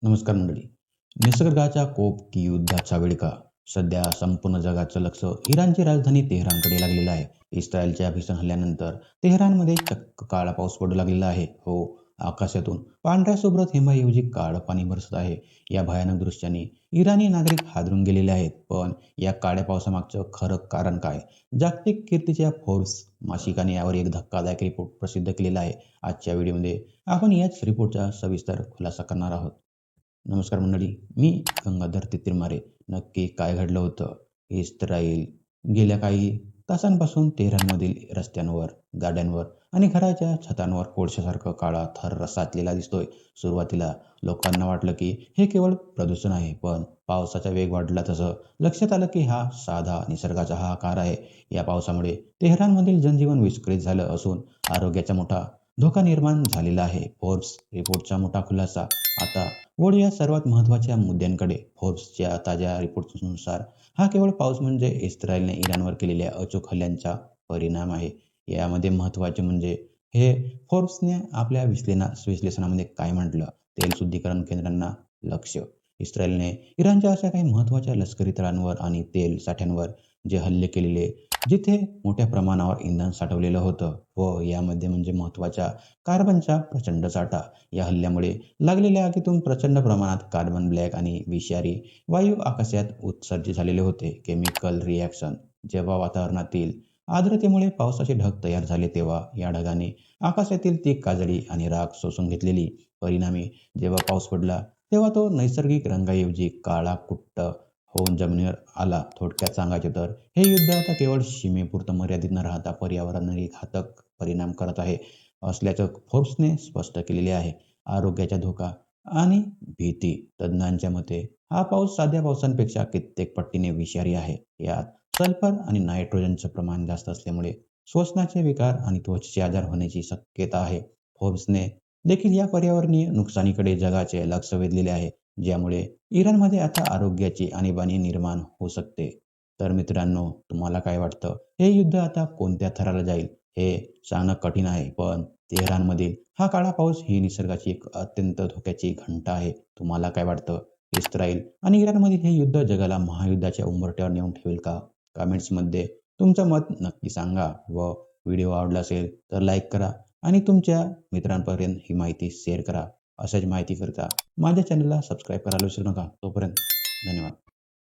नमस्कार मंडळी. निसर्गाचा कोप की युद्धाचा वेळका? सध्या संपूर्ण जगाचं लक्ष इराणची राजधानी तेहरानकडे लागलेलं आहे. इस्रायलच्या भीषण हल्ल्यानंतर तेहरानमध्ये चक्क काळा पाऊस पडू लागलेला आहे. हो, आकाशातून पांढऱ्या शुभ्र थेंबाऐवजी काळं पाणी बरसत आहे. या भयानक दृश्याने इराणी नागरिक हादरून गेलेले आहेत. पण या काळ्या पावसामागचं खरं कारण काय? जागतिक कीर्तीच्या फोर्ब्स मासिकाने यावर एक धक्कादायक रिपोर्ट प्रसिद्ध केलेला आहे. आजच्या व्हिडिओमध्ये आपण याच रिपोर्टचा सविस्तर खुलासा करणार आहोत. नमस्कार मंडळी, मी गंगाधर तितिरमारे. नक्की काय घडलं होतं? इस्रायल गेल्या काही तासांपासून तेहरानमधील रस्त्यांवर, गाड्यांवर आणि घराच्या छतांवर कोळशासारखा काळा थर साचलेला दिसतोय. सुरुवातीला लोकांना वाटलं की हे केवळ प्रदूषण आहे, पण पावसाचा वेग वाढला तसं लक्षात आलं की हा साधा निसर्गाचा हाहाकार आहे. या पावसामुळे तेहरानमधील जनजीवन विस्कळीत झालं असून आरोग्याचा मोठा धोका निर्माण झालेला आहे. फोर्ब्स रिपोर्टचा मोठा खुलासा. आता वळूया सर्वात महत्त्वाच्या मुद्द्यांकडे. फोर्ब्सच्या ताज्या रिपोर्टनुसार हा केवळ पाऊस म्हणजे इस्रायलने इराणवर केलेल्या अचूक हल्ल्यांचा परिणाम आहे. यामध्ये महत्त्वाचे म्हणजे हे फोर्ब्सने आपल्या विश्लेषणामध्ये काय म्हटलं? तेल शुद्धीकरण केंद्रांना लक्ष. इस्रायलने इराणच्या अशा काही महत्त्वाच्या लष्करी तळांवर आणि तेल साठ्यांवर जे हल्ले केलेले, जिथे मोठ्या प्रमाणावर इंधन साठवलेलं होतं व यामध्ये म्हणजे महत्त्वाच्या कार्बनचा प्रचंड साठा. या हल्ल्यामुळे लागलेल्या आगीतून प्रचंड प्रमाणात कार्बन ब्लॅक आणि विषारी वायू आकाशात उत्सर्जित झालेले होते. Chemical reaction. जेव्हा वातावरणातील आर्द्रतेमुळे पावसाचे ढग तयार झाले तेव्हा या ढगाने आकाशातील ती काजळी आणि राख शोषून घेतलेली. परिणामी जेव्हा पाऊस पडला तेव्हा तो नैसर्गिक रंगाऐवजी काळा कुट्ट होऊन जमिनीवर आला. थोडक्यात सांगायचे तर हे युद्ध आता केवळ सीमेपुरतं मर्यादित न राहता पर्यावरणावरही घातक परिणाम करत आहे असल्याचं फोर्ब्सने स्पष्ट केलेले आहे. आरोग्याचा धोका आणि भीती. तज्ज्ञांच्या मते हा पाऊस साध्या पावसांपेक्षा कित्येक पटीने विषारी आहे. यात सल्फर आणि नायट्रोजनचं प्रमाण जास्त असल्यामुळे श्वसनाचे विकार आणि त्वचेचे आजार होण्याची शक्यता आहे. फोर्ब्सने देखील या पर्यावरणीय नुकसानीकडे जगाचे लक्ष वेधलेले आहे, ज्यामुळे इराणमध्ये आता आरोग्याची आणीबाणी निर्माण होऊ शकते. तर मित्रांनो, तुम्हाला काय वाटतं? हे युद्ध आता कोणत्या थराला जाईल हे सांगणं कठीण आहे, पण तेहरानमधील हा काळा पाऊस ही निसर्गाची एक अत्यंत धोक्याची घंटा आहे. तुम्हाला काय वाटतं? इस्रायल आणि इराणमधील हे युद्ध जगाला महायुद्धाच्या उंबरठ्यावर नेऊन ठेवेल का? कमेंट्समध्ये तुमचं मत नक्की सांगा व व्हिडिओ आवडला असेल तर लाईक करा आणि तुमच्या मित्रांपर्यंत ही माहिती शेअर करा. अशाच माहितीकरिता माझ्या चॅनलला सबस्क्राईब करायला विसरू नका. तोपर्यंत धन्यवाद.